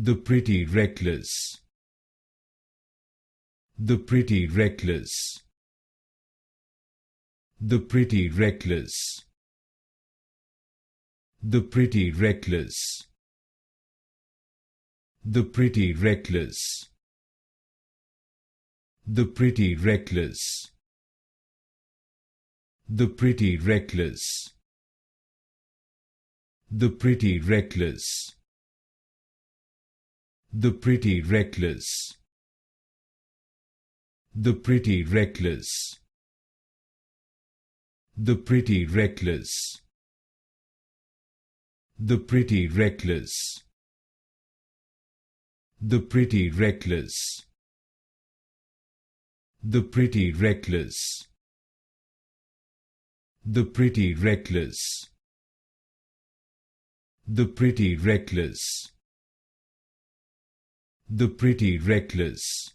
the pretty reckless, the pretty reckless, the pretty reckless, the pretty reckless, the pretty reckless, the pretty reckless, the pretty reckless, the pretty reckless, the pretty reckless, the pretty reckless, the pretty reckless, the pretty reckless, the pretty reckless, the pretty reckless, the pretty reckless, the pretty reckless, the pretty reckless,